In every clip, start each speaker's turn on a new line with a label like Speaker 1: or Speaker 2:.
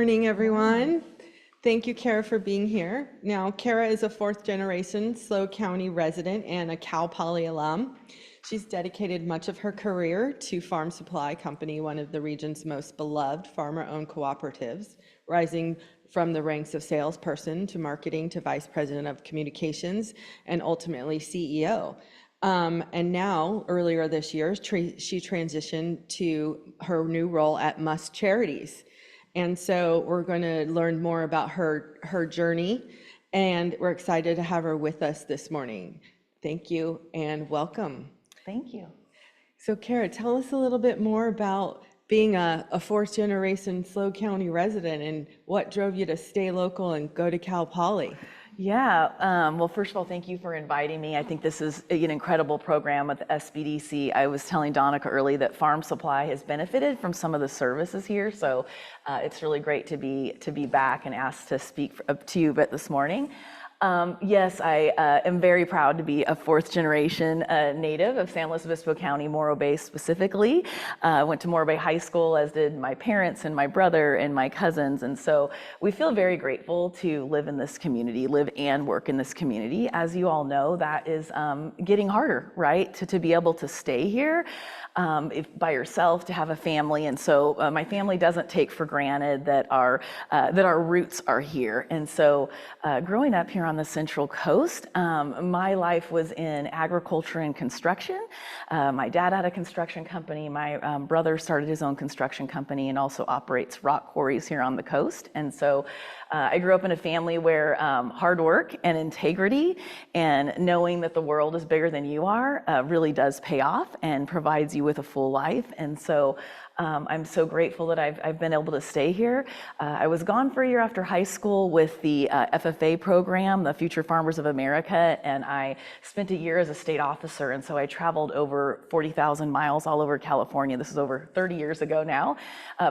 Speaker 1: morning, everyone. Thank you, Cara, for being here. Now, Cara is a fourth generation SLO County resident and a Cal Poly alum. She's dedicated much of her career to Farm Supply Company, one of the region's most beloved farmer-owned cooperatives, rising from the ranks of salesperson to marketing to vice president of communications and ultimately CEO. And now, earlier this year, she transitioned to her new role at Charities. And so we're going to learn more about her journey, and we're excited to have her with us this morning. Thank you and welcome.
Speaker 2: Thank you.
Speaker 1: So Cara, tell us a little bit more about being a fourth generation SLO County resident and what drove you to stay local and go to Cal Poly.
Speaker 2: Yeah, well, first of all, thank you for inviting me. I think this is an incredible program with SBDC. I was telling Donica early that Farm Supply has benefited from some of the services here, so it's really great to be back and asked to speak to you this morning. Yes, I am very proud to be a fourth generation native of San Luis Obispo County, Morro Bay specifically. Went to Morro Bay High School, as did my parents and my brother and my cousins. And so we feel very grateful to live in this community, live and work in this community. As you all know, that is getting harder, right? To be able to stay here by yourself, to have a family. And so my family doesn't take for granted that our roots are here. And so growing up here on the Central Coast, my life was in agriculture and construction. My dad had a construction company. My brother started his own construction company and also operates rock quarries here on the coast. And so I grew up in a family where hard work and integrity and knowing that the world is bigger than you are really does pay off and provides you with a full life. And so I'm so grateful that I've been able to stay here. I was gone for a year after high school with the FFA program, the Future Farmers of America, and I spent a year as a state officer. And so I traveled over 40,000 miles all over California. This is over 30 years ago now,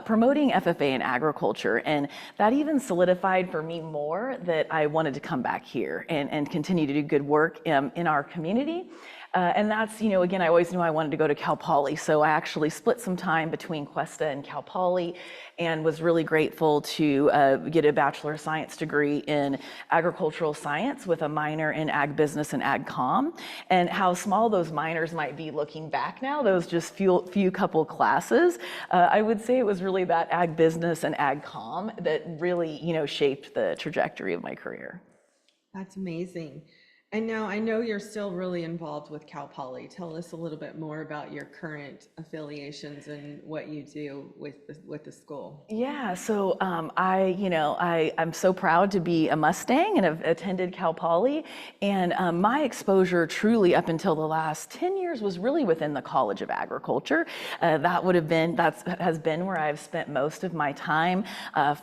Speaker 2: promoting FFA in agriculture. And that even solidified for me more that I wanted to come back here and continue to do good work in our community. And that's, again, I always knew I wanted to go to Cal Poly. So I actually split some time between Cuesta and Cal Poly and was really grateful to get a Bachelor of Science degree in agricultural science with a minor in ag business and ag comm. And how small those minors might be looking back now, those just few couple classes, I would say it was really that ag business and ag comm that really, shaped the trajectory of my career.
Speaker 1: That's amazing. And now I know you're still really involved with Cal Poly. Tell us a little bit more about your current affiliations and what you do with the school.
Speaker 2: Yeah, so I'm so proud to be a Mustang and have attended Cal Poly. And my exposure truly up until the last 10 years was really within the College of Agriculture. That has been where I've spent most of my time.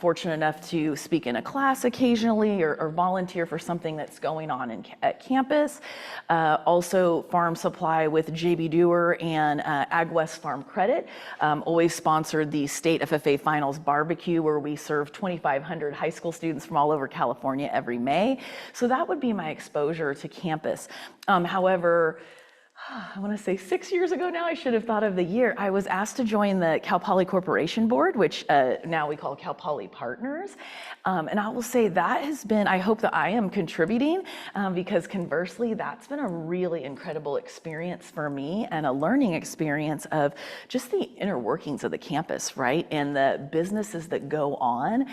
Speaker 2: Fortunate enough to speak in a class occasionally or volunteer for something that's going on at campus. Also Farm Supply with JB Doer and Ag West Farm Credit. Always sponsored the State FFA Finals Barbecue, where we serve 2,500 high school students from all over California every May. So that would be my exposure to campus. However, I want to say 6 years ago now, I should have thought of the year, I was asked to join the Cal Poly Corporation Board, which now we call Cal Poly Partners. And I will say that has been, I hope that I am contributing because conversely, that's been a really incredible experience for me and a learning experience of just the inner workings of the campus, right? And the businesses that go on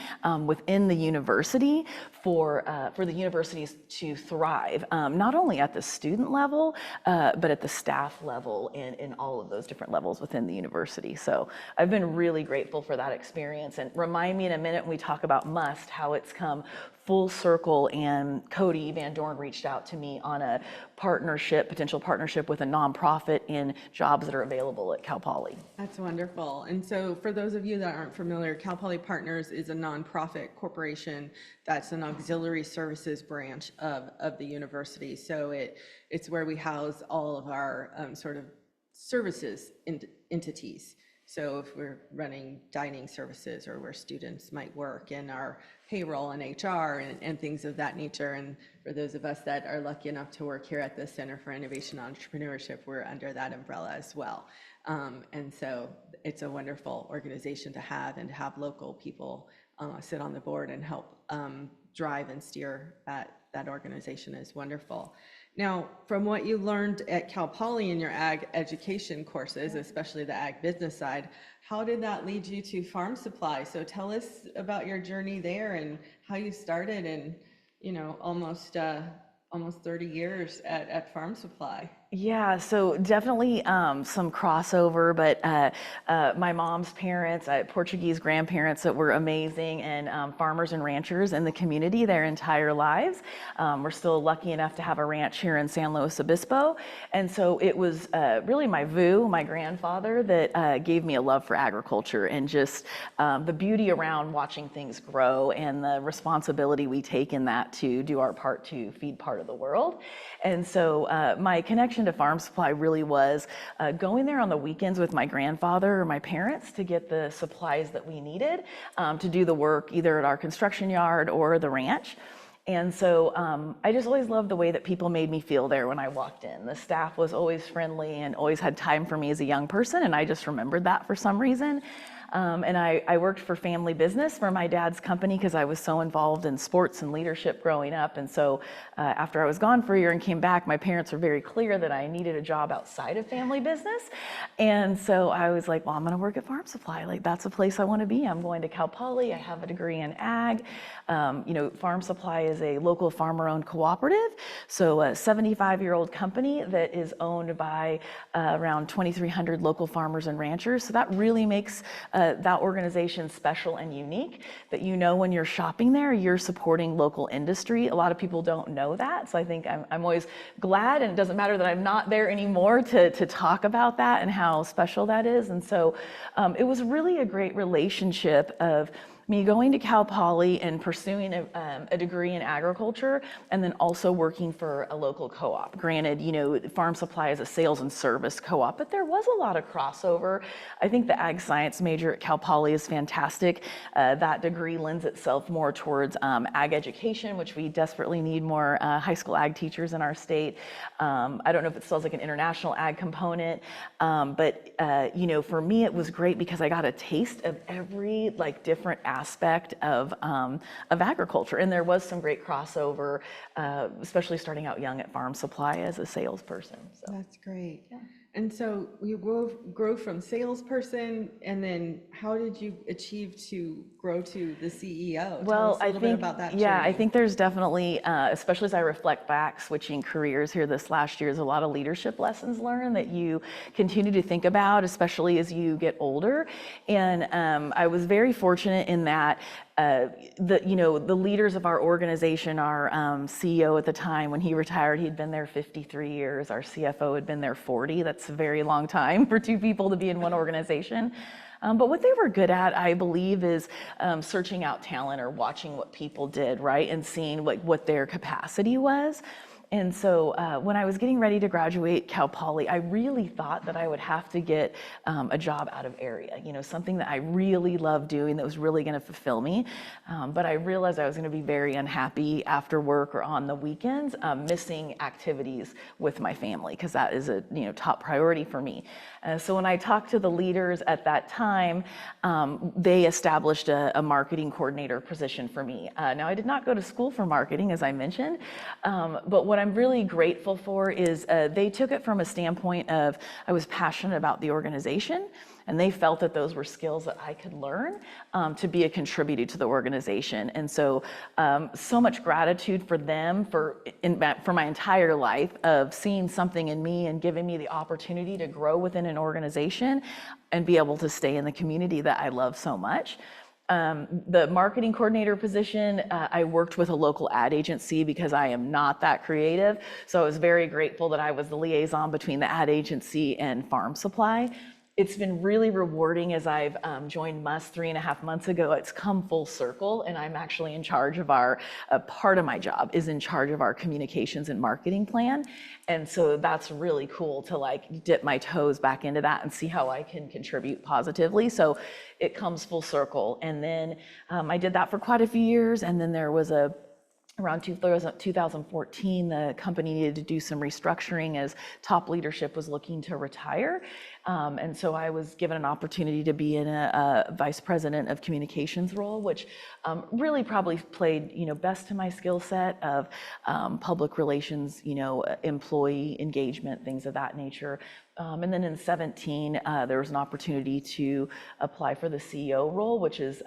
Speaker 2: within the university for the universities to thrive, not only at the student level, but at the staff level and in all of those different levels within the university. So I've been really grateful for that experience. And remind me in a minute when we talk about MUST, how it's come full circle, and Cody Van Dorn reached out to me on a potential partnership with a nonprofit in jobs that are available at Cal Poly.
Speaker 1: That's wonderful. And so for those of you that aren't familiar, Cal Poly Partners is a nonprofit corporation that's an auxiliary services branch of the university. So it's where we house all of our sort of services entities. So if we're running dining services or where students might work in our payroll and HR and things of that nature. And for those of us that are lucky enough to work here at the Center for Innovation and Entrepreneurship, we're under that umbrella as well. And so it's a wonderful organization to have, and to have local people sit on the board and help drive and steer that organization is wonderful. Now, from what you learned at Cal Poly in your ag education courses, especially the ag business side, how did that lead you to farm supply? So tell us about your journey there and how you started in, almost 30 years at Farm Supply.
Speaker 2: Yeah, so definitely some crossover, but my mom's parents, Portuguese grandparents that were amazing, and farmers and ranchers in the community their entire lives. We're still lucky enough to have a ranch here in San Luis Obispo. And so it was really my grandfather, that gave me a love for agriculture, and just the beauty around watching things grow, and the responsibility we take in that to do our part to feed part of the world. And so my connection to Farm Supply really was going there on the weekends with my grandfather or my parents to get the supplies that we needed to do the work either at our construction yard or the ranch. And so I just always loved the way that people made me feel there when I walked in. The staff was always friendly and always had time for me as a young person, and I just remembered that for some reason. And I worked for family business for my dad's company because I was so involved in sports and leadership growing up. And so after I was gone for a year and came back, my parents were very clear that I needed a job outside of family business. And so I was like, well, I'm going to work at Farm Supply. Like, that's a place I want to be. I'm going to Cal Poly. I have a degree in ag. Farm Supply is a local farmer-owned cooperative. So a 75-year-old company that is owned by around 2,300 local farmers and ranchers. So that really makes that organization special and unique, that when you're shopping there, you're supporting local industry. A lot of people don't know that. So I think I'm always glad, and it doesn't matter that I'm not there anymore, to talk about that and how special that is. And so it was really a great relationship of me going to Cal Poly and pursuing a degree in agriculture, and then also working for a local co-op. Granted, Farm Supply is a sales and service co-op, but there was a lot of crossover. I think the ag science major at Cal Poly is fantastic. That degree lends itself more towards ag education, which we desperately need more high school ag teachers in our state. I don't know if it still has like an international ag component, but for me it was great because I got a taste of every different aspect of agriculture, and there was some great crossover, especially starting out young at Farm Supply as a salesperson. So
Speaker 1: that's great. Yeah. And so you grow from salesperson, and then how did you achieve to grow to the CEO?
Speaker 2: Well,
Speaker 1: Tell us a little bit about that journey.
Speaker 2: I think there's definitely, especially as I reflect back, switching careers here this last year, there's a lot of leadership lessons learned that you continue to think about, especially as you get older. And I was very fortunate in that the leaders of our organization, our CEO at the time, when he retired, he'd been there 53 years. Our CFO had been there 40. That's a very long time for two people to be in one organization. But what they were good at, I believe, is searching out talent or watching what people did, right? And seeing what their capacity was. And so when I was getting ready to graduate Cal Poly, I really thought that I would have to get a job out of area, something that I really loved doing that was really going to fulfill me. But I realized I was going to be very unhappy after work or on the weekends, missing activities with my family, because that is a top priority for me. So when I talked to the leaders at that time, they established a marketing coordinator position for me. Now, I did not go to school for marketing, as I mentioned, but what I'm really grateful for is they took it from a standpoint of I was passionate about the organization, and they felt that those were skills that I could learn to be a contributor to the organization. And so so much gratitude for them for my entire life of seeing something in me and giving me the opportunity to grow within an organization and be able to stay in the community that I love so much. The marketing coordinator position, I worked with a local ad agency because I am not that creative. So I was very grateful that I was the liaison between the ad agency and Farm Supply. It's been really rewarding as I've joined MUS 3.5 months ago. It's come full circle, and I'm actually in charge of part of my job is in charge of our communications and marketing plan. And so that's really cool to dip my toes back into that and see how I can contribute positively. So it comes full circle. And then I did that for quite a few years. And then there was around 2014, the company needed to do some restructuring as top leadership was looking to retire. And so I was given an opportunity to be in a vice president of communications role, which really probably played, best to my skill set of public relations, employee engagement, things of that nature. And then in 17, there was an opportunity to apply for the CEO role, which is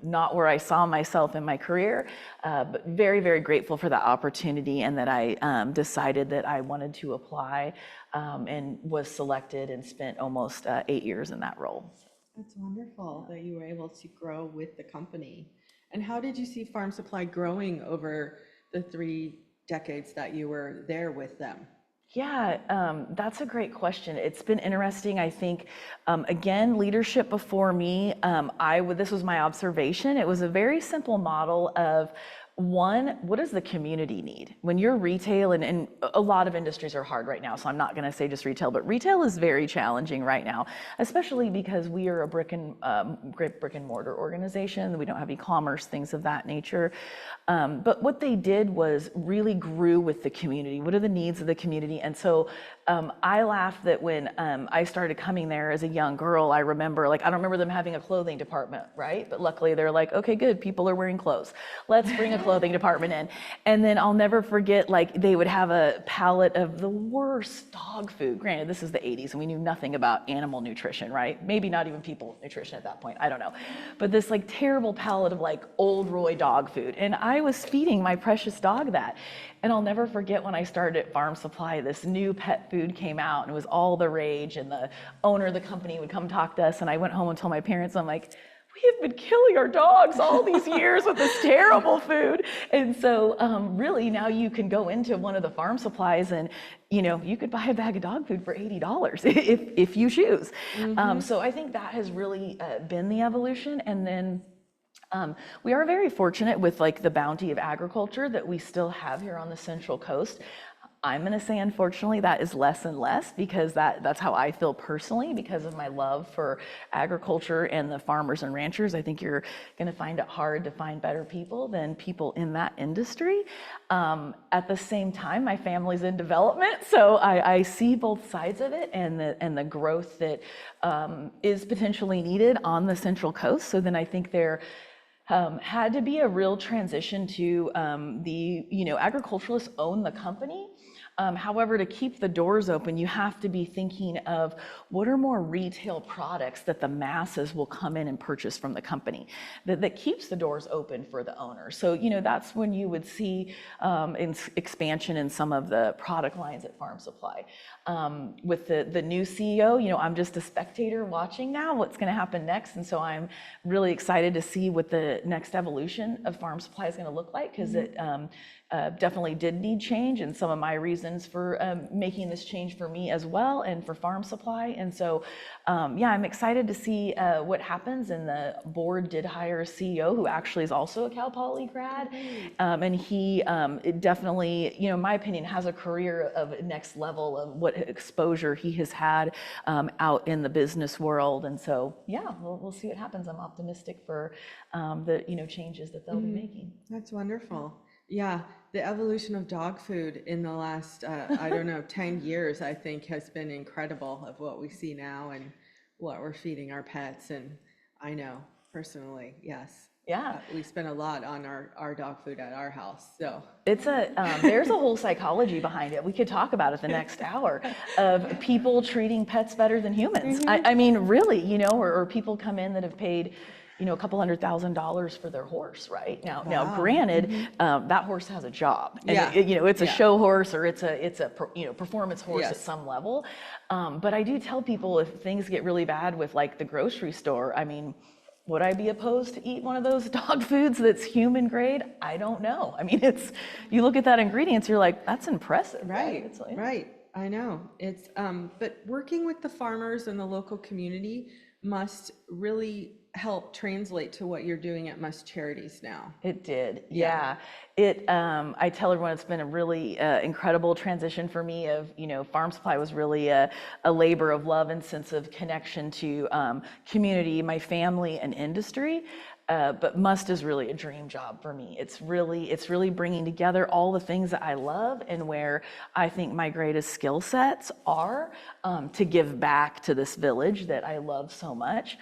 Speaker 2: not where I saw myself in my career, but very, very grateful for that opportunity, and that I decided that I wanted to apply and was selected and spent almost 8 years in that role.
Speaker 1: That's wonderful that you were able to grow with the company. And how did you see Farm Supply growing over the 3 decades that you were there with them?
Speaker 2: Yeah, that's a great question. It's been interesting. I think, again, leadership before me, this was my observation. It was a very simple model of, one, what does the community need? When you're retail, and a lot of industries are hard right now, so I'm not gonna say just retail, but retail is very challenging right now, especially because we are a brick and mortar organization. We don't have e-commerce, things of that nature. But what they did was really grew with the community. What are the needs of the community? And so I laugh that when I started coming there as a young girl, I remember, I don't remember them having a clothing department, right? But luckily they're like, okay, good, people are wearing clothes. Let's bring a clothing department in. And then I'll never forget, they would have a pallet of the worst dog food. Granted, this is the 80s and we knew nothing about animal nutrition, right? Maybe not even people nutrition at that point, I don't know. But this terrible pallet of old Roy dog food. And I was feeding my precious dog that. And I'll never forget when I started at Farm Supply, this new pet food came out and it was all the rage, and the owner of the company would come talk to us, and I went home and told my parents, I'm like, we have been killing our dogs all these years with this terrible food. And so really now you can go into one of the farm supplies and you could buy a bag of dog food for $80 if you choose. Mm-hmm. So I think that has really been the evolution. And then we are very fortunate with the bounty of agriculture that we still have here on the Central Coast. I'm going to say, unfortunately, that is less and less, because that's how I feel personally, because of my love for agriculture and the farmers and ranchers. I think you're going to find it hard to find better people than people in that industry. At the same time, my family's in development, so I see both sides of it, and the growth that is potentially needed on the Central Coast. So then I think there had to be a real transition to agriculturalists own the company. However, to keep the doors open, you have to be thinking of what are more retail products that the masses will come in and purchase from the company that keeps the doors open for the owner. So, that's when you would see expansion in some of the product lines at Farm Supply. With the new CEO, I'm just a spectator watching now what's going to happen next. And so I'm really excited to see what the next evolution of Farm Supply is going to look like, because it definitely did need change, and some of my reasons for making this change for me as well, and for Farm Supply. And so, I'm excited to see what happens. And the board did hire a CEO who actually is also a Cal Poly grad, and he definitely, in my opinion, has a career of next level of what exposure he has had out in the business world. And so, we'll see what happens. I'm optimistic for the changes that they'll be making.
Speaker 1: That's wonderful. Yeah, the evolution of dog food in the last, 10 years, I think, has been incredible, of what we see now and what we're feeding our pets. And I know personally, yes.
Speaker 2: Yeah.
Speaker 1: We spend a lot on our dog food at our house, so.
Speaker 2: It's there's a whole psychology behind it. We could talk about it the next hour, of people treating pets better than humans. Mm-hmm. I mean, really, or people come in that have paid, a couple $100,000 for their horse, right? Now, granted, mm-hmm. That horse has a job, and it's a show horse, or it's a performance horse at some level. But I do tell people, if things get really bad with the grocery store, I mean, would I be opposed to eat one of those dog foods that's human grade? I don't know. I mean, you look at that ingredients, you're like, that's impressive, right?
Speaker 1: Right. I know. It's but working with the farmers and the local community must really help translate to what you're doing at Must Charities now.
Speaker 2: It did, yeah. I tell everyone it's been a really incredible transition for me. Farm Supply was really a labor of love and sense of connection to community, my family, and industry. But Must is really a dream job for me. It's really bringing together all the things that I love and where I think my greatest skill sets are, to give back to this village that I love so much.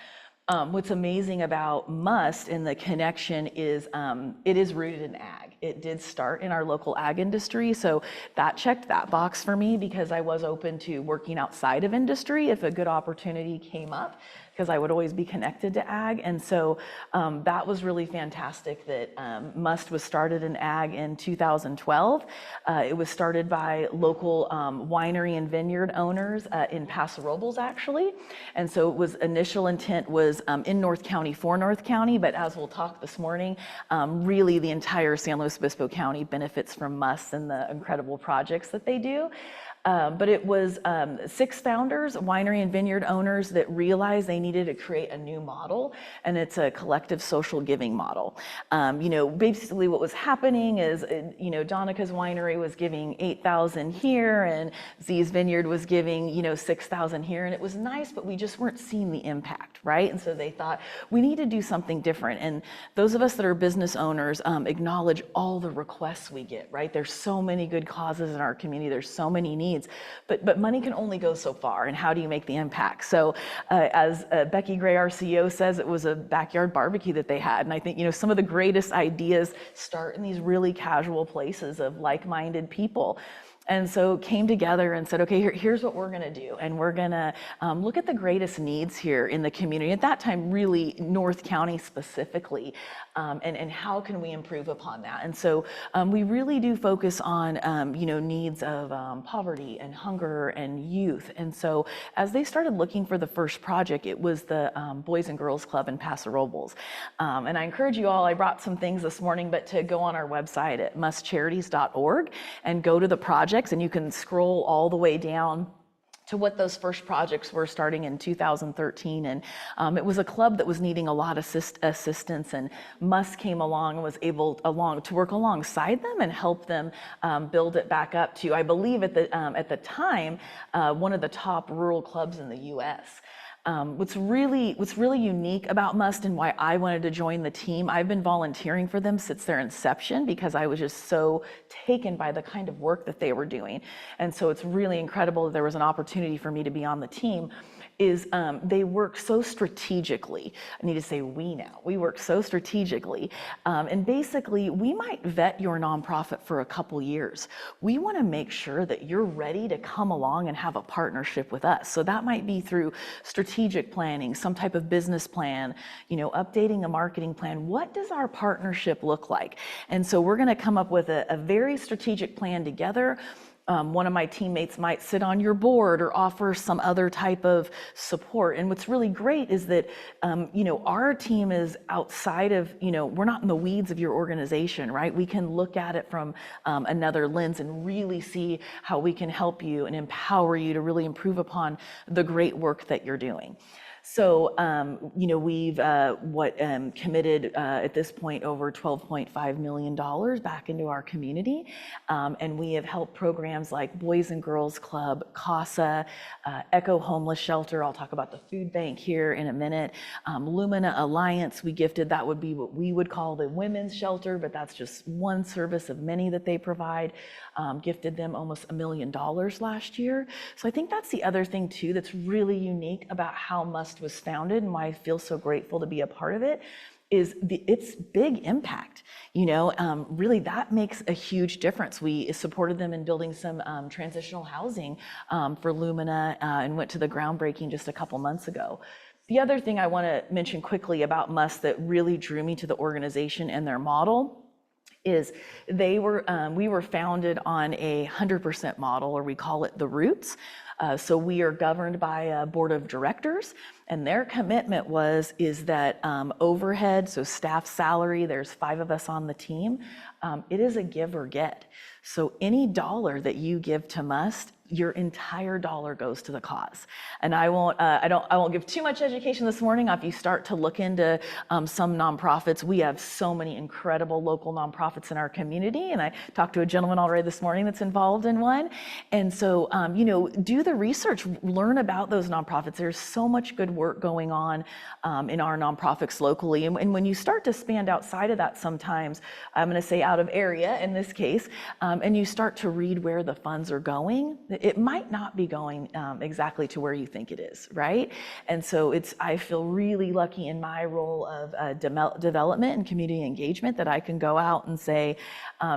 Speaker 2: What's amazing about Must and the connection is it is rooted in ag. It did start in our local ag industry, so that checked that box for me because I was open to working outside of industry if a good opportunity came up, because I would always be connected to ag. And so that was really fantastic that Must was started in ag in 2012. It was started by local winery and vineyard owners in Paso Robles, actually. And so it was initial intent was in North County for North County, but as we'll talk this morning, really the entire San Luis Obispo County benefits from Must and the incredible projects that they do. But it was 6 founders, winery and vineyard owners, that realized they needed to create a new model, and it's a collective social giving model. Basically what was happening is, Donica's winery was giving $8,000 here, and Z's vineyard was giving, $6,000 here, and it was nice, but we just weren't seeing the impact, right? And so they thought, we need to do something different. And those of us that are business owners acknowledge all the requests we get, right? There's so many good causes in our community, there's so many needs. But money can only go so far, and how do you make the impact? So as Becky Gray, our CEO, says, it was a backyard barbecue that they had. And I think, some of the greatest ideas start in these really casual places of like-minded people. And so came together and said, okay, here's what we're gonna do. And we're gonna look at the greatest needs here in the community. At that time, really North County specifically, and how can we improve upon that? And so we really do focus on, needs of poverty and hunger and youth. And so as they started looking for the first project, it was the Boys and Girls Club in Paso Robles. And I encourage you all, I brought some things this morning, but to go on our website at mustcharities.org and go to the project, and you can scroll all the way down to what those first projects were starting in 2013. And it was a club that was needing a lot of assistance, and Must came along and was able to work alongside them and help them build it back up to, I believe at the time, one of the top rural clubs in the US. What's really unique about Must and why I wanted to join the team, I've been volunteering for them since their inception because I was just so taken by the kind of work that they were doing. And so it's really incredible that there was an opportunity for me to be on the team. They work so strategically. I need to say we work so strategically. And basically, we might vet your nonprofit for a couple years. We wanna make sure that you're ready to come along and have a partnership with us. So that might be through strategic planning, some type of business plan, updating a marketing plan. What does our partnership look like? And so we're gonna come up with a very strategic plan together. One of my teammates might sit on your board or offer some other type of support. And what's really great is that, our team is outside of, we're not in the weeds of your organization, right? We can look at it from another lens and really see how we can help you and empower you to really improve upon the great work that you're doing. So, we've committed at this point over $12.5 million back into our community. And we have helped programs like Boys and Girls Club, CASA, Echo Homeless Shelter. I'll talk about the food bank here in a minute. Lumina Alliance, we gifted, that would be what we would call the women's shelter, but that's just one service of many that they provide. Gifted them almost $1 million last year. So I think that's the other thing too that's really unique about how Must was founded and why I feel so grateful to be a part of it is its big impact. Really that makes a huge difference. We supported them in building some transitional housing for Lumina and went to the groundbreaking just a couple months ago. The other thing I want to mention quickly about Must that really drew me to the organization and their model is we were founded on a 100% model, or we call it the Roots. So we are governed by a board of directors, and their commitment is that overhead, so staff salary, there's 5 of us on the team, it is a give or get. So any dollar that you give to Must your entire dollar goes to the cause. And I won't give too much education this morning. If you start to look into some nonprofits, we have so many incredible local nonprofits in our community. And I talked to a gentleman already this morning that's involved in one. And so, do the research, learn about those nonprofits. There's so much good work going on in our nonprofits locally. And when you start to expand outside of that sometimes, I'm going to say out of area in this case, and you start to read where the funds are going, it might not be going exactly to where you think it is, right? And so I feel really lucky in my role of development and community engagement that I can go out and say,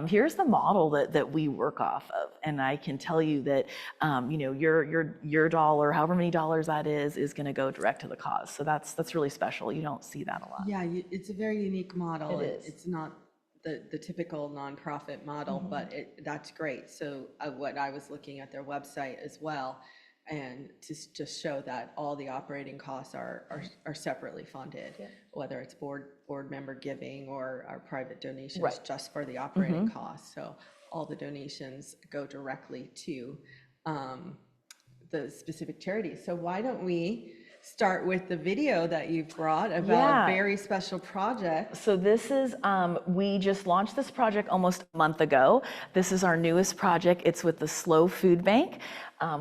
Speaker 2: here's the model that we work off of. And I can tell you that, your dollar, however many dollars that is going to go direct to the cause. So that's really special. You don't see that a lot.
Speaker 1: Yeah, it's a very unique model.
Speaker 2: It is.
Speaker 1: It's not the typical nonprofit model, but that's great. So what I was looking at their website as well, and to just show that all the operating costs are separately funded, whether it's board member giving or our private donations just for the operating costs. So all the donations go directly to the specific charities. So why don't we start with the video that you've brought about a very special project.
Speaker 2: So this is, we just launched this project almost a month ago. This is our newest project. It's with the SLO Food Bank.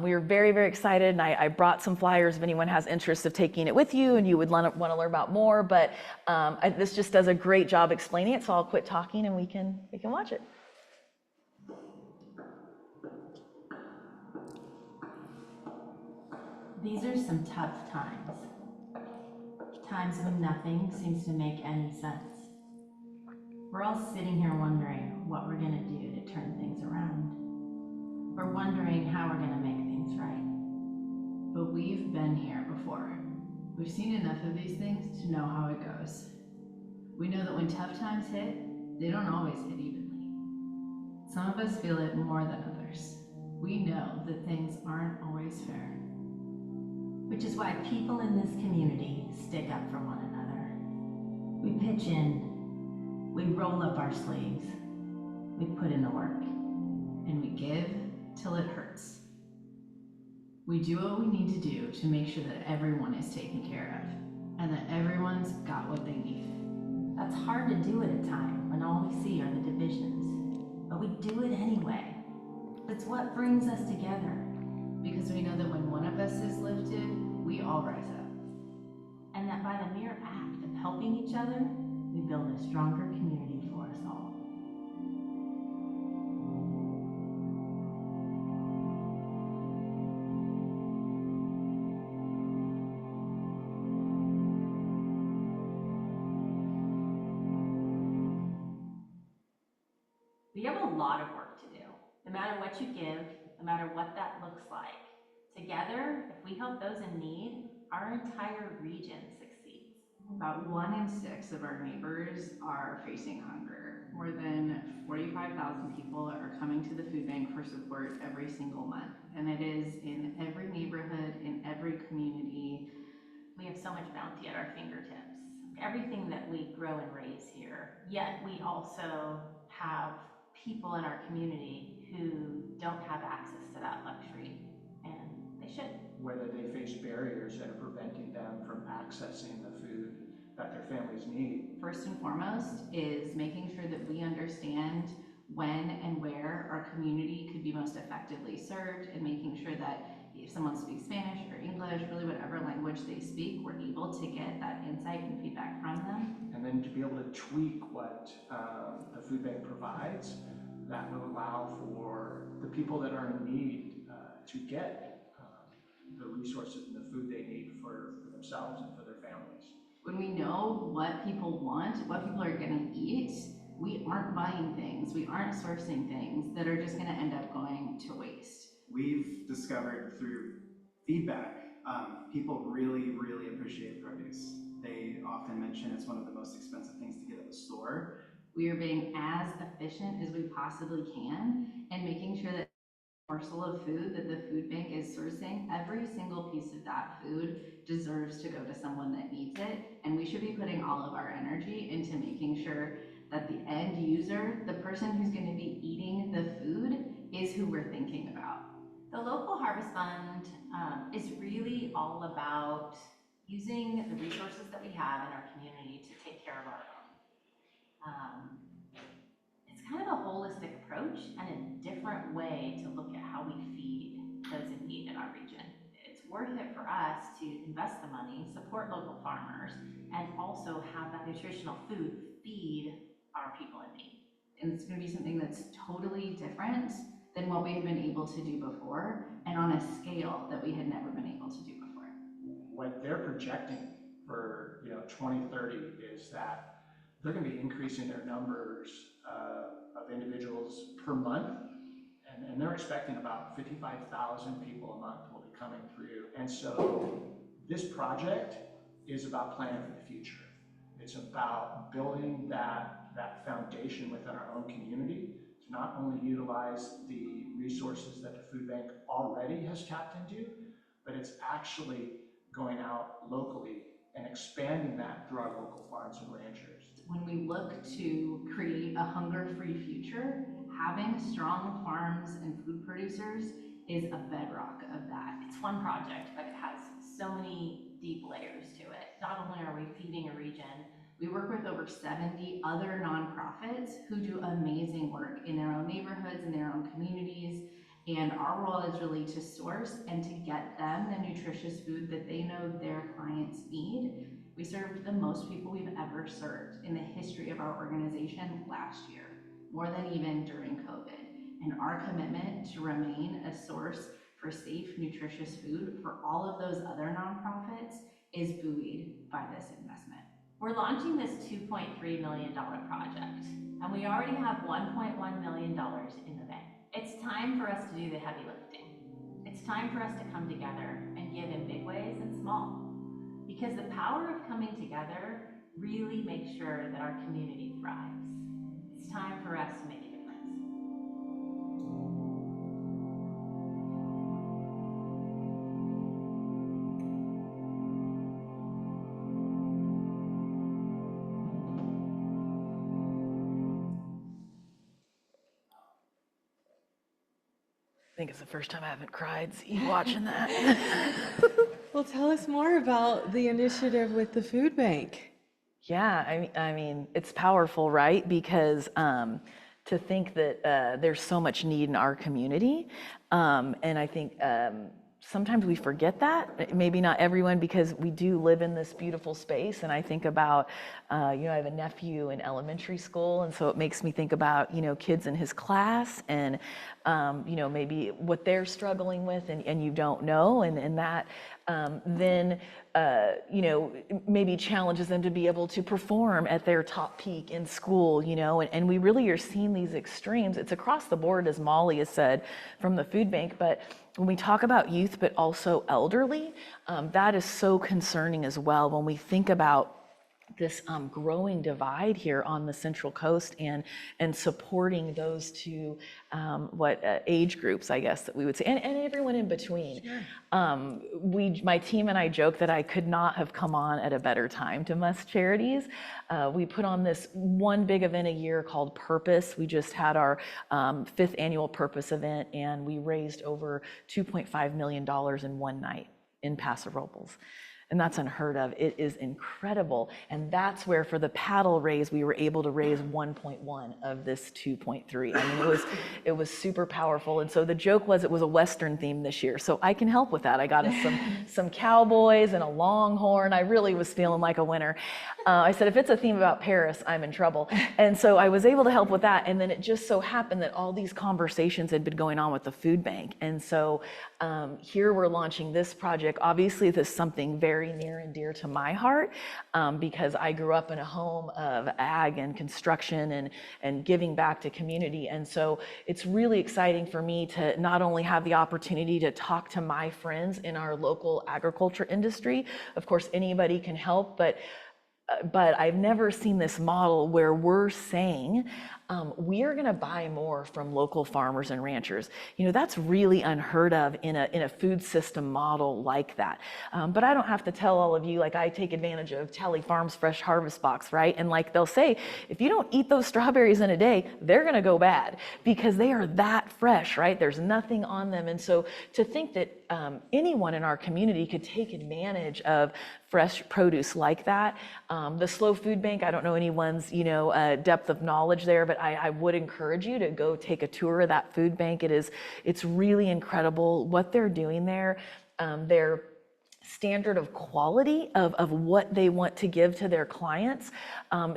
Speaker 2: We are very, very excited, and I brought some flyers if anyone has interest of taking it with you and you would want to learn about more, but this just does a great job explaining it, so I'll quit talking and we can watch it.
Speaker 3: These are some tough times. Times when nothing seems to make any sense. We're all sitting here wondering what we're gonna do to turn things around. We're wondering how we're gonna make things right.
Speaker 4: But we've been here before. We've seen enough of these things to know how it goes. We know that when tough times hit, they don't always hit evenly. Some of us feel it more than others. We know that things aren't always fair.
Speaker 3: Which is why people in this community stick up for one another. We pitch in, we roll up our sleeves, we put in the work.
Speaker 4: And we give till it hurts. We do what we need to do to make sure that everyone is taken care of, and that everyone's got what they need.
Speaker 3: That's hard to do at a time when all we see are the divisions, but we do it anyway. It's what brings us together.
Speaker 4: Because we know that when one of us is lifted, we all rise up.
Speaker 3: And that by the mere act of helping each other, we build a stronger community for us all. We have a lot of work to do, no matter what you give, no matter what that looks like. Together, if we help those in need, our entire region succeeds.
Speaker 4: About 1 in 6 of our neighbors are facing hunger. More than 45,000 people are coming to the food bank for support every single month. And it is in every neighborhood, in every community.
Speaker 3: We have so much bounty at our fingertips. Everything that we grow and raise here. Yet we also have people in our community who don't have access to that luxury, and they should.
Speaker 5: Whether they face barriers that are preventing them from accessing the food that their families need.
Speaker 4: First and foremost is making sure that we understand when and where our community could be most effectively served, and making sure that if someone speaks Spanish or English, really whatever language they speak, we're able to get that insight and feedback from them.
Speaker 5: And then to be able to tweak what the food bank provides, that will allow for the people that are in need to get the resources and the food they need for themselves and for their families.
Speaker 4: When we know what people want, what people are gonna eat, we aren't buying things, we aren't sourcing things that are just gonna end up going to waste.
Speaker 6: We've discovered through feedback, people really, really appreciate produce. They often mention it's one of the most expensive things to get at the store.
Speaker 4: We are being as efficient as we possibly can and making sure that morsel of food that the food bank is sourcing, every single piece of that food deserves to go to someone that needs it. And we should be putting all of our energy into making sure that the end user, the person who's going to be eating the food, is who we're thinking about.
Speaker 3: The local harvest fund is really all about using the resources that we have in our community to take care of our own. It's kind of a holistic approach and a different way to look at how we feed those in need in our region. It's worth it for us to invest the money, support local farmers, and also have that nutritional food feed our people in need.
Speaker 4: And it's going to be something that's totally different than what we had been able to do before, and on a scale that we had never been able to do before.
Speaker 5: What they're projecting for 2030 is that they're going to be increasing their numbers of individuals per month, and they're expecting about 55,000 people a month will be coming through. And so this project is about planning for the future. It's about building that foundation within our own community to not only utilize the resources that the food bank already has tapped into, but it's actually going out locally and expanding that through our local farms and ranchers.
Speaker 4: When we look to create a hunger-free future, having strong farms and food producers is a bedrock of that.
Speaker 3: It's one project, but it has so many deep layers to it. Not only are we feeding a region,
Speaker 4: we work with over 70 other nonprofits who do amazing work in their own neighborhoods, in their own communities. And our role is really to source and to get them the nutritious food that they know their clients need. We served the most people we've ever served in the history of our organization last year, more than even during COVID. And our commitment to remain a source for safe, nutritious food for all of those other nonprofits is buoyed by this investment.
Speaker 3: We're launching this $2.3 million project, and we already have $1.1 million in the bank. It's time for us to do the heavy lifting. It's time for us to come together and give in big ways and small, because the power of coming together really makes sure that our community thrives. It's time for us to make a difference.
Speaker 2: I think it's the first time I haven't cried watching that.
Speaker 1: Well, tell us more about the initiative with the food bank.
Speaker 2: Yeah, I mean, it's powerful, right? Because to think that there's so much need in our community, and I think sometimes we forget that, maybe not everyone, because we do live in this beautiful space. And I think about, I have a nephew in elementary school, and so it makes me think about, kids in his class and, maybe what they're struggling with and you don't know, and that then, maybe challenges them to be able to perform at their top peak in school, and we really are seeing these extremes. It's across the board, as Molly has said, from the food bank, but when we talk about youth, but also elderly, that is so concerning as well when we think about this growing divide here on the Central Coast and supporting those two age groups, I guess that we would say, and everyone in between. Sure. My team and I joke that I could not have come on at a better time to Must Charities. We put on this one big event a year called Purpose. We just had our 5th annual Purpose event, and we raised over $2.5 million in one night in Paso Robles. And that's unheard of. It is incredible. And that's where for the paddle raise, we were able to raise 1.1 of this 2.3. I mean, it was super powerful. And so the joke was it was a Western theme this year. So I can help with that. I got us some cowboys and a longhorn. I really was feeling like a winner. I said, if it's a theme about Paris, I'm in trouble. And so I was able to help with that. And then it just so happened that all these conversations had been going on with the food bank. And so here we're launching this project. Obviously, this is something very near and dear to my heart because I grew up in a home of ag and construction and giving back to community. And so it's really exciting for me to not only have the opportunity to talk to my friends in our local agriculture industry. Of course, anybody can help, but but I've never seen this model where we're saying, we are gonna buy more from local farmers and ranchers. That's really unheard of in a food system model like that. But I don't have to tell all of you, like I take advantage of Tally Farms Fresh Harvest Box, right? And like they'll say, if you don't eat those strawberries in a day, they're gonna go bad because they are that fresh, right? There's nothing on them. And so to think that anyone in our community could take advantage of fresh produce like that. The SLO Food Bank, I don't know anyone's depth of knowledge there, but I would encourage you to go take a tour of that food bank. It's really incredible what they're doing there. Their standard of quality of what they want to give to their clients,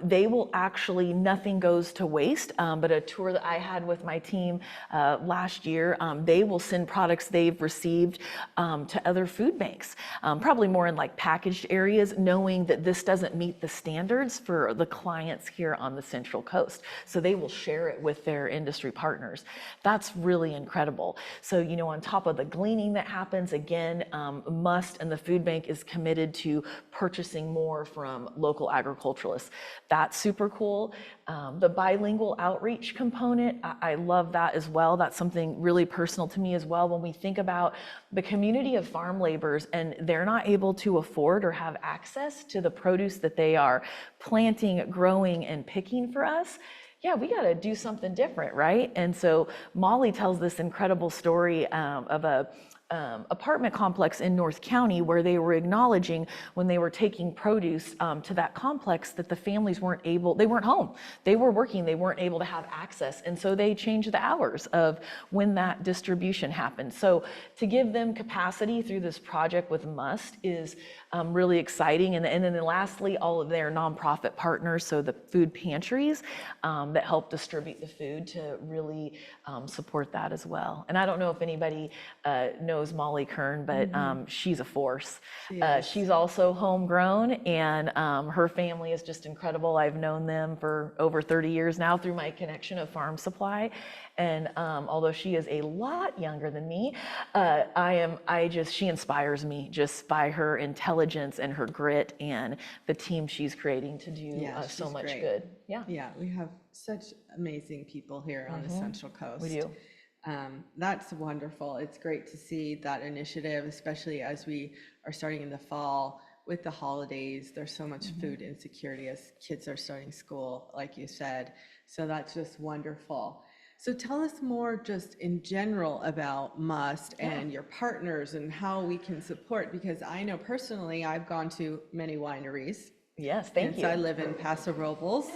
Speaker 2: they will actually, nothing goes to waste, but a tour that I had with my team last year, they will send products they've received to other food banks, probably more in like packaged areas, knowing that this doesn't meet the standards for the clients here on the Central Coast. So they will share it with their industry partners. That's really incredible. So, on top of the gleaning that happens, again, Must and the food bank is committed to purchasing more from local agriculturalists. That's super cool. The bilingual outreach component, I love that as well. That's something really personal to me as well. When we think about the community of farm laborers and they're not able to afford or have access to the produce that they are planting, growing, and picking for us, yeah, we got to do something different, right? And so Molly tells this incredible story of a apartment complex in North County where they were acknowledging when they were taking produce to that complex that the families they weren't home. They were working, they weren't able to have access. And so they changed the hours of when that distribution happened. So to give them capacity through this project with Must is really exciting. And then lastly, all of their nonprofit partners, so the food pantries that help distribute the food to really support that as well. And I don't know if anybody knows Molly Kern, but she's a force. She's also homegrown, and her family is just incredible. I've known them for over 30 years now through my connection of Farm Supply. And although she is a lot younger than me, she inspires me just by her intelligence and her grit and the team she's creating to do so much good.
Speaker 1: Yeah, we have such amazing people here on the Central Coast.
Speaker 2: We do.
Speaker 1: That's wonderful. It's great to see that initiative, especially as we are starting in the fall with the holidays. There's so much food insecurity as kids are starting school, like you said. So that's just wonderful. So tell us more just in general about Must and your partners and how we can support, because I know personally I've gone to many wineries.
Speaker 2: Yes, thank you.
Speaker 1: I live in Paso Robles.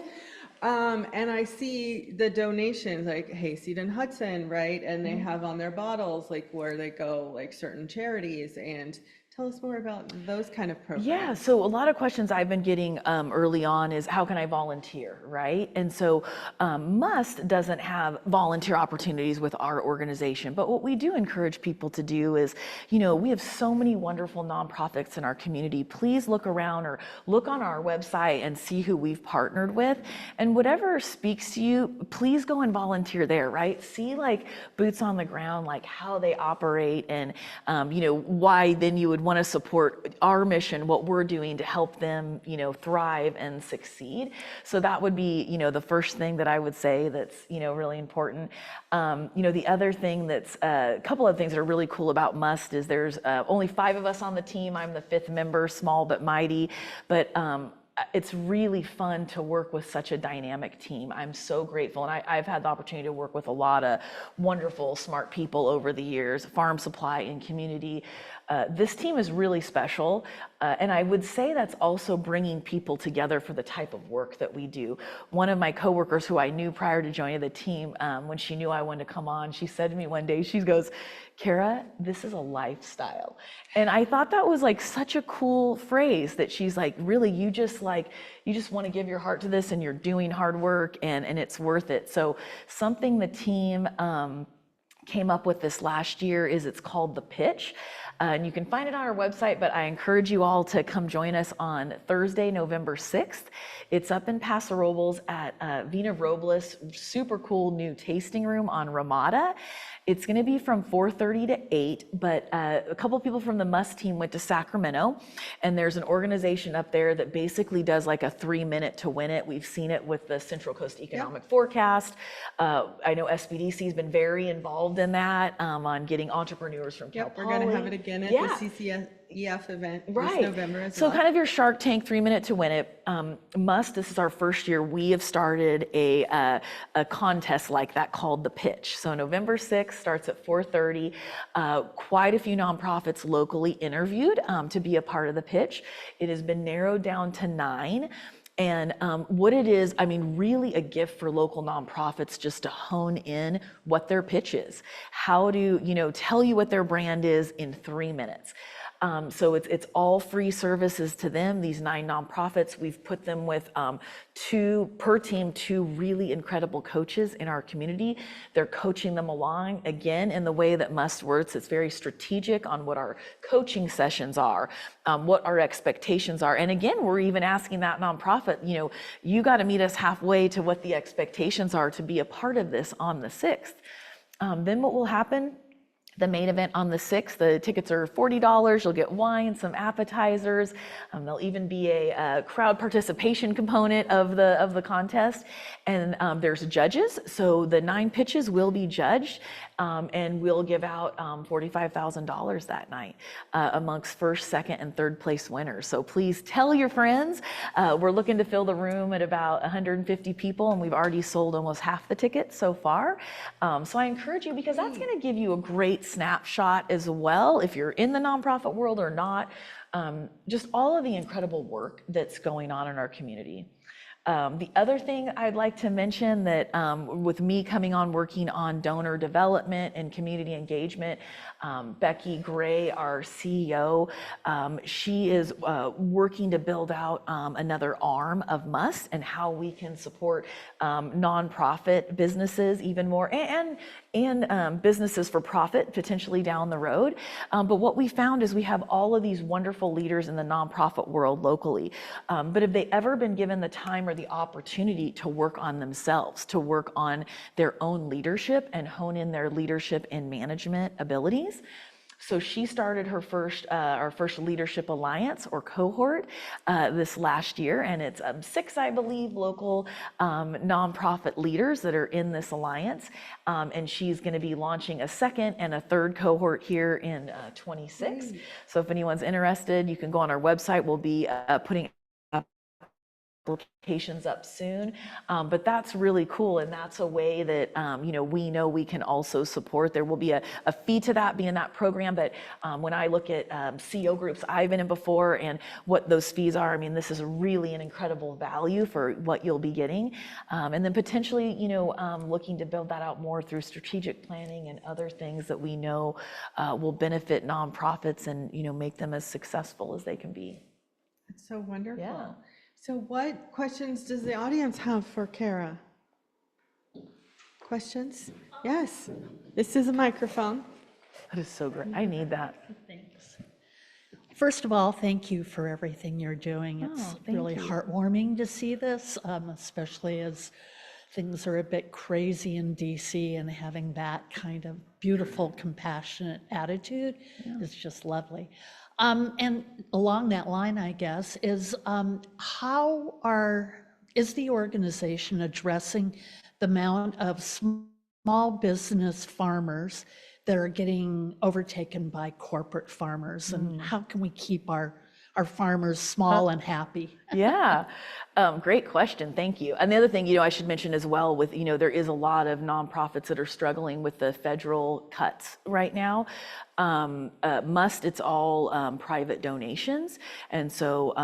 Speaker 1: And I see the donations like Hayseed and Hudson, right? And they have on their bottles like where they go, like certain charities. And tell us more about those kind of programs.
Speaker 2: Yeah, so a lot of questions I've been getting early on is how can I volunteer, right? And so Must doesn't have volunteer opportunities with our organization, but what we do encourage people to do is, we have so many wonderful nonprofits in our community. Please look around or look on our website and see who we've partnered with. And whatever speaks to you, please go and volunteer there, right? See like boots on the ground, like how they operate and, why then you would want to support our mission, what we're doing to help them, thrive and succeed. So that would be, the first thing that I would say that's, really important. The other thing that's a couple of things that are really cool about Must is there's only 5 of us on the team. I'm the 5th member, small but mighty, but it's really fun to work with such a dynamic team. I'm so grateful. And I've had the opportunity to work with a lot of wonderful, smart people over the years, Farm Supply and community. This team is really special. And I would say that's also bringing people together for the type of work that we do. One of my coworkers who I knew prior to joining the team, when she knew I wanted to come on, she said to me one day, she goes, "Cara, this is a lifestyle." And I thought that was like such a cool phrase that she's like, really, you just want to give your heart to this and you're doing hard work and it's worth it. So something the team came up with this last year it's called The Pitch. And you can find it on our website, but I encourage you all to come join us on Thursday, November 6th. It's up in Paso Robles at Vina Robles, super cool new tasting room on Ramada. It's going to be from 4:30 to 8, but a couple people from the Must team went to Sacramento, and there's an organization up there that basically does like a 3-minute to win it. We've seen it with the Central Coast Economic Forecast. I know SBDC has been very involved in that, on getting entrepreneurs from Cal
Speaker 1: We're going to have it again at the CCEF event this November as well.
Speaker 2: So kind of your Shark Tank 3-minute to win it. Must, this is our first year, we have started a contest like that called The Pitch. So November 6th starts at 4:30. Quite a few nonprofits locally interviewed to be a part of the pitch. It has been narrowed down to 9. And what it is, I mean, really a gift for local nonprofits just to hone in what their pitch is. How to, tell you what their brand is in 3 minutes. So it's all free services to them, these 9 nonprofits. We've put them with 2 really incredible coaches in our community. They're coaching them along, again, in the way that Must works. It's very strategic on what our coaching sessions are, what our expectations are. And again, we're even asking that nonprofit, you got to meet us halfway to what the expectations are to be a part of this on the 6th. Then what will happen? The main event on the 6th, the tickets are $40. You'll get wine, some appetizers. There'll even be a crowd participation component of the contest. And there's judges. So the 9 pitches will be judged, and we'll give out $45,000 that night amongst first, second, and third place winners. So please tell your friends. We're looking to fill the room at about 150 people, and we've already sold almost half the tickets so far. So I encourage you, because that's going to give you a great snapshot as well, if you're in the nonprofit world or not, just all of the incredible work that's going on in our community. The other thing I'd like to mention that with me coming on working on donor development and community engagement, Becky Gray, our CEO, she is working to build out another arm of Must and how we can support nonprofit businesses even more, and businesses for profit potentially down the road. But what we found is we have all of these wonderful leaders in the nonprofit world locally, but have they ever been given the time or the opportunity to work on themselves, to work on their own leadership and hone in their leadership and management abilities? So she started her our first leadership alliance or cohort this last year, and it's 6, I believe, local nonprofit leaders that are in this alliance, and she's going to be launching a second and a third cohort here in 26. So if anyone's interested, you can go on our website. We'll be putting applications up soon, but that's really cool, and that's a way that we know we can also support. There will be a fee to that, being that program, but when I look at CO groups I've been in before and what those fees are, I mean, this is really an incredible value for what you'll be getting, and then potentially looking to build that out more through strategic planning and other things that we know will benefit nonprofits and make them as successful as they can be.
Speaker 1: That's so wonderful.
Speaker 2: Yeah.
Speaker 1: So what questions does the audience have for Cara? Questions? Yes. This is a microphone.
Speaker 2: That is so great. I need that.
Speaker 7: Thanks. First of all, thank you for everything you're doing. It's really heartwarming to see this, especially as things are a bit crazy in DC, and having that kind of beautiful, compassionate attitude is just lovely. And along that line, I guess, is is the organization addressing the amount of small business farmers that are getting overtaken by corporate farmers, and how can we keep our farmers small and happy?
Speaker 2: Yeah, great question. Thank you. And the other thing, I should mention as well with, there is a lot of nonprofits that are struggling with the federal cuts right now. Must, it's all private donations. And so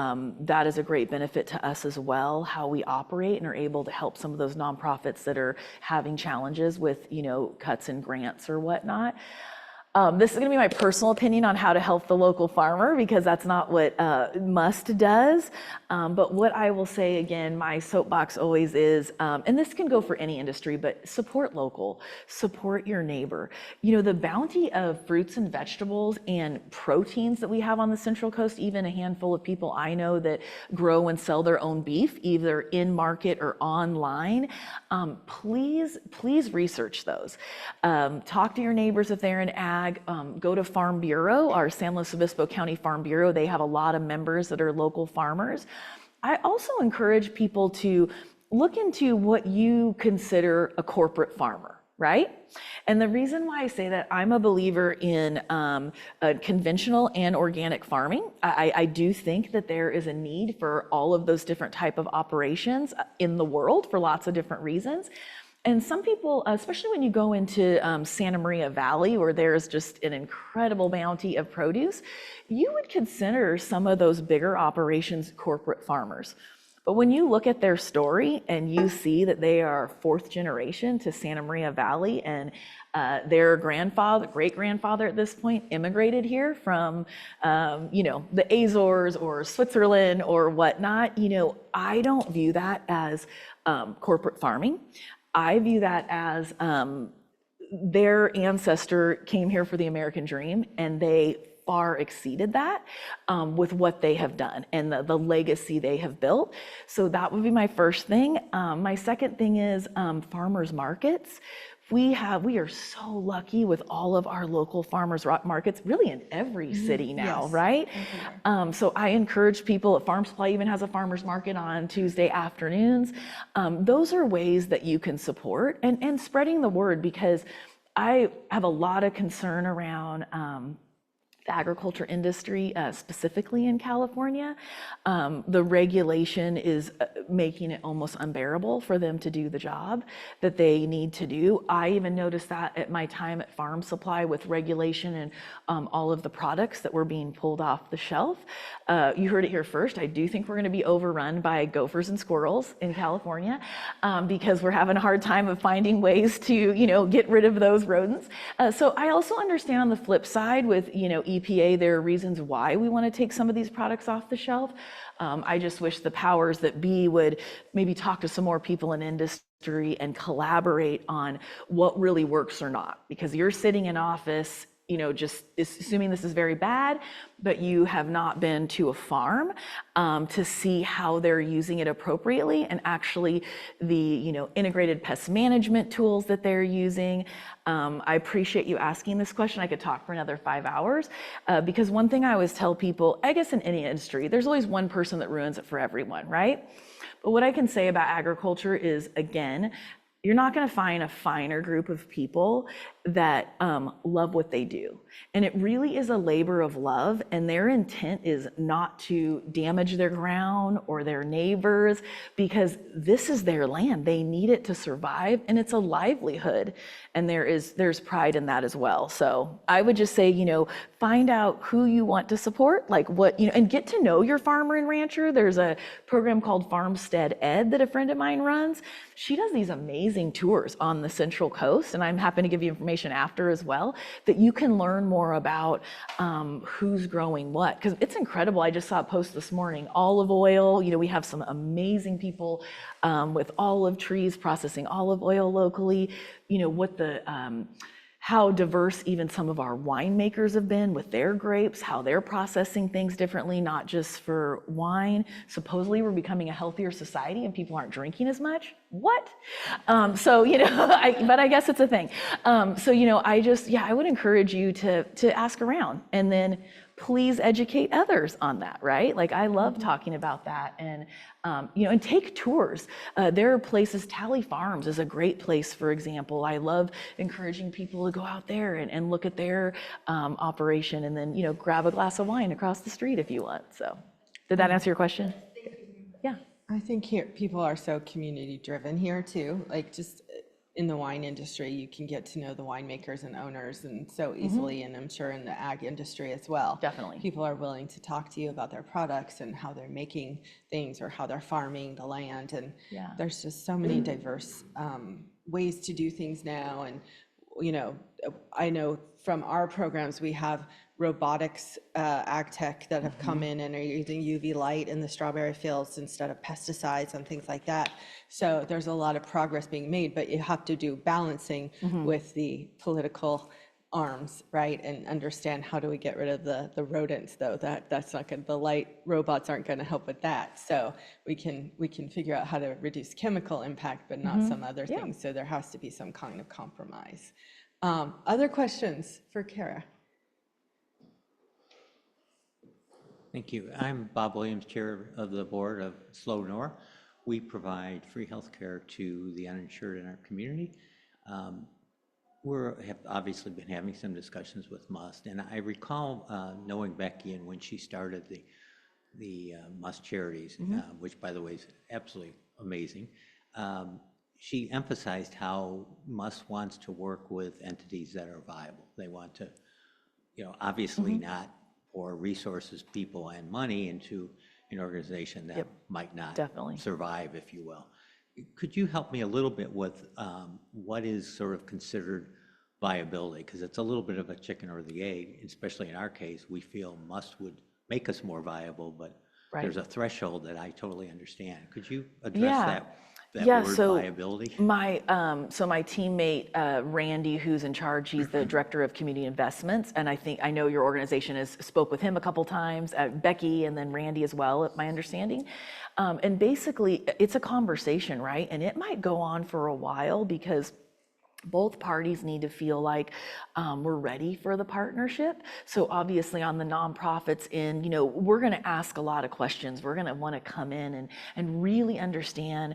Speaker 2: that is a great benefit to us as well, how we operate and are able to help some of those nonprofits that are having challenges with, cuts and grants or whatnot. This is going to be my personal opinion on how to help the local farmer, because that's not what Must does. But what I will say again, my soapbox always is, and this can go for any industry, but support local, support your neighbor. You know, the bounty of fruits and vegetables and proteins that we have on the Central Coast, even a handful of people I know that grow and sell their own beef, either in market or online. Please research those. Talk to your neighbors if they're in ag. Go to Farm Bureau, our San Luis Obispo County Farm Bureau. They have a lot of members that are local farmers. I also encourage people to look into what you consider a corporate farmer, right? And the reason why I say that, I'm a believer in conventional and organic farming. I do think that there is a need for all of those different type of operations in the world for lots of different reasons. And some people, especially when you go into Santa Maria Valley, where there's just an incredible bounty of produce, you would consider some of those bigger operations corporate farmers. But when you look at their story and you see that they are 4th generation to Santa Maria Valley, and their great-grandfather at this point immigrated here from, the Azores or Switzerland or whatnot, I don't view that as corporate farming. I view that as their ancestor came here for the American dream, and they far exceeded that with what they have done and the legacy they have built. So that would be my first thing. My second thing is farmers markets. We are so lucky with all of our local farmers markets, really in every city now,
Speaker 1: Yes.
Speaker 2: right? So I encourage people, Farm Supply even has a farmers market on Tuesday afternoons. Those are ways that you can support and spreading the word, because I have a lot of concern around the agriculture industry, specifically in California. The regulation is making it almost unbearable for them to do the job that they need to do. I even noticed that at my time at Farm Supply with regulation and all of the products that were being pulled off the shelf. You heard it here first. I do think we're going to be overrun by gophers and squirrels in California because we're having a hard time of finding ways to, get rid of those rodents. So I also understand on the flip side with, EPA, there are reasons why we want to take some of these products off the shelf. I just wish the powers that be would maybe talk to some more people in industry and collaborate on what really works or not. Because you're sitting in office, just assuming this is very bad, but you have not been to a farm to see how they're using it appropriately, and actually the integrated pest management tools that they're using. I appreciate you asking this question. I could talk for another 5 hours because one thing I always tell people, I guess in any industry, there's always one person that ruins it for everyone, right? But what I can say about agriculture is, again, you're not going to find a finer group of people that love what they do. And it really is a labor of love, and their intent is not to damage their ground or their neighbors, because this is their land. They need it to survive, and it's a livelihood. And there's pride in that as well. So I would just say, find out who you want to support, like what, and get to know your farmer and rancher. There's a program called Farmstead Ed that a friend of mine runs. She does these amazing tours on the Central Coast, and I'm happy to give you information after as well, that you can learn more about who's growing what, because it's incredible. I just saw a post this morning, olive oil, we have some amazing people with olive trees processing olive oil locally, what the how diverse even some of our winemakers have been with their grapes, how they're processing things differently, not just for wine. Supposedly we're becoming a healthier society and people aren't drinking as much. What? So, but I guess it's a thing. So, I would encourage you to ask around, and then please educate others on that, right? Like, I love talking about that, and and take tours. There are places, Tally Farms is a great place, for example. I love encouraging people to go out there and look at their operation, and then, grab a glass of wine across the street if you want. So did that answer your question? Yeah.
Speaker 1: I think here people are so community driven here too. Like, just in the wine industry, you can get to know the winemakers and owners and so easily, and I'm sure in the ag industry as well.
Speaker 2: Definitely.
Speaker 1: People are willing to talk to you about their products and how they're making things or how they're farming the land, and there's just so many diverse ways to do things now, and you know, I know from our programs, we have robotics ag tech that have come in and are using UV light in the strawberry fields instead of pesticides and things like that. So there's a lot of progress being made, but you have to do balancing with the political arms, right? And understand, how do we get rid of the rodents, though? That's not good. The light robots aren't going to help with that. So we can figure out how to reduce chemical impact, but not some other things. So there has to be some kind of compromise. Other questions for Cara?
Speaker 8: Thank you. I'm Bob Williams, Chair of the Board of SLO Nor. We provide free health care to the uninsured in our community. We have obviously been having some discussions with MUST, and I recall knowing Becky, and when she started the MUST Charities, which by the way is absolutely amazing. She emphasized how MUST wants to work with entities that are viable. They want to, obviously not pour resources, people, and money into an organization that might not survive, if you will. Could you help me a little bit with what is sort of considered viability? Because it's a little bit of a chicken or the egg, especially in our case. We feel MUST would make us more viable, but there's a threshold that I totally understand. Could you address that word viability?
Speaker 2: My teammate Randy, who's in charge, he's the director of community investments, and I know your organization has spoke with him a couple times, Becky, and then Randy as well, my understanding. And basically, it's a conversation, right? And it might go on for a while because both parties need to feel like we're ready for the partnership. So obviously on the nonprofits end, we're going to ask a lot of questions. We're going to want to come in and really understand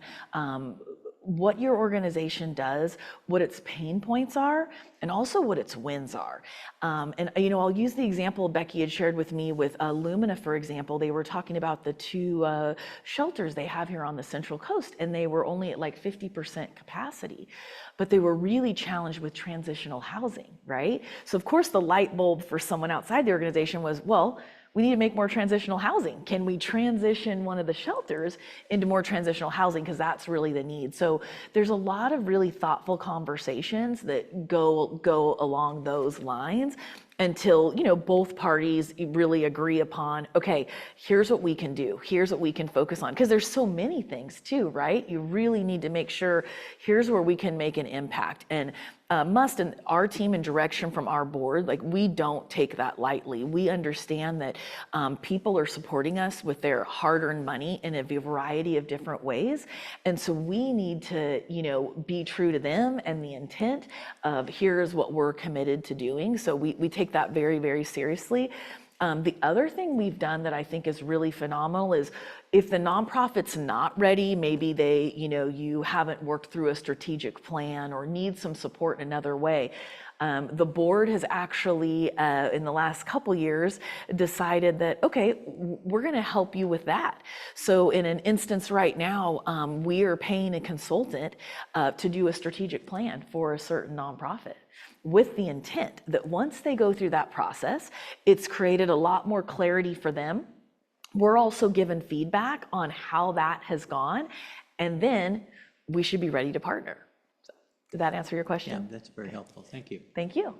Speaker 2: what your organization does, what its pain points are, and also what its wins are. And I'll use the example Becky had shared with me with Lumina, for example. They were talking about the two shelters they have here on the Central Coast, and they were only at like 50% capacity, but they were really challenged with transitional housing, right? So of course the light bulb for someone outside the organization was, well, we need to make more transitional housing. Can we transition one of the shelters into more transitional housing? Because that's really the need. So there's a lot of really thoughtful conversations that go along those lines until both parties really agree upon, okay, here's what we can do, here's what we can focus on, because there's so many things too, right? You really need to make sure here's where we can make an impact. And MUST and our team and direction from our board, like, we don't take that lightly. We understand that people are supporting us with their hard-earned money in a variety of different ways, and so we need to be true to them and the intent of here's what we're committed to doing. So we take that very, very seriously. The other thing we've done that I think is really phenomenal is if the nonprofit's not ready, maybe they, you haven't worked through a strategic plan or need some support in another way. The board has actually, in the last couple years, decided that, okay, we're going to help you with that. So in an instance right now, we are paying a consultant to do a strategic plan for a certain nonprofit, with the intent that once they go through that process, it's created a lot more clarity for them. We're also given feedback on how that has gone, and then we should be ready to partner. So, did that answer your question?
Speaker 8: Yeah, that's very helpful. Thank you.
Speaker 2: Thank you.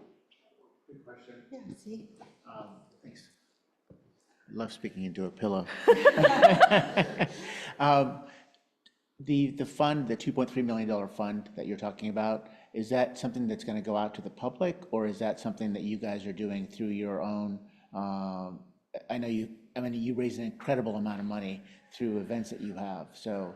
Speaker 9: Good question.
Speaker 1: Yeah, see.
Speaker 9: Thanks. I love speaking into a pillow. The fund, the $2.3 million fund that you're talking about, is that something that's going to go out to the public, or is that something that you guys are doing through your own? You raise an incredible amount of money through events that you have. So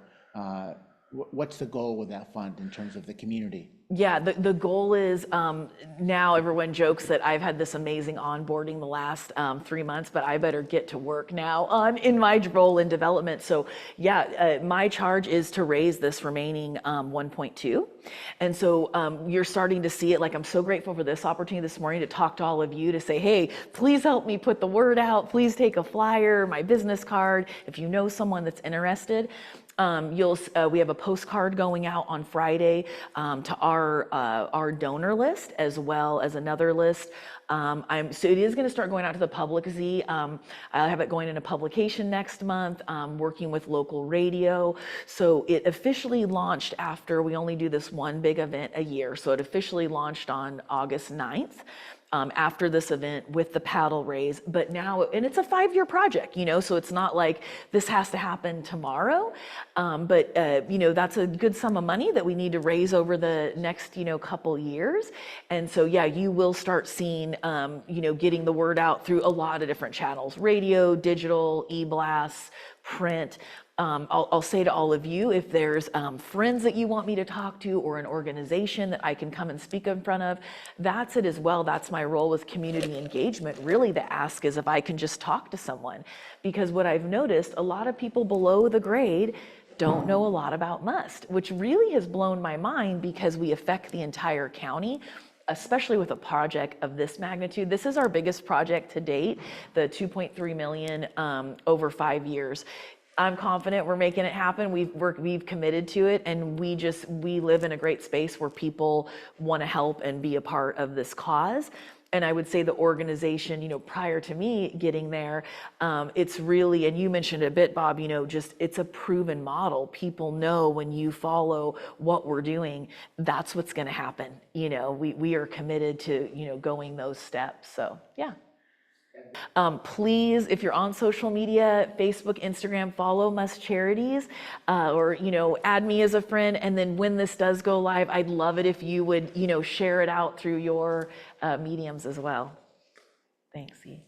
Speaker 9: what's the goal with that fund in terms of the community?
Speaker 2: Yeah, the goal is, now everyone jokes that I've had this amazing onboarding the last 3 months, but I better get to work now in my role in development. So yeah, my charge is to raise this remaining 1.2. And so you're starting to see it. Like, I'm so grateful for this opportunity this morning to talk to all of you, to say, hey, please help me put the word out. Please take a flyer, my business card, if you know someone that's interested. We have a postcard going out on Friday to our donor list, as well as another list. So it is going to start going out to the public, Z. I have it going into publication next month, working with local radio. So it officially launched after we only do this one big event a year. So it officially launched on August 9th. After this event with the paddle raise, but now, and it's a 5-year project, so it's not like this has to happen tomorrow, but that's a good sum of money that we need to raise over the next, couple years. And so, yeah, you will start seeing, getting the word out through a lot of different channels: radio, digital, e-blasts, print. I'll say to all of you, if there's friends that you want me to talk to, or an organization that I can come and speak in front of, that's it as well. That's my role with community engagement. Really, the ask is if I can just talk to someone, because what I've noticed, a lot of people below the grade don't know a lot about MUST, which really has blown my mind, because we affect the entire county, especially with a project of this magnitude. This is our biggest project to date, the 2.3 million over 5 years. I'm confident we're making it happen. We've committed to it, and we live in a great space where people want to help and be a part of this cause. And I would say the organization, prior to me getting there, it's really, and you mentioned a bit, Bob, it's a proven model. People know when you follow what we're doing, that's what's going to happen. We are committed to, going those steps. So, yeah. Please, if you're on social media, Facebook, Instagram, follow MUST Charities, or, add me as a friend. And then when this does go live, I'd love it if you would, share it out through your mediums as well. Thanks, E.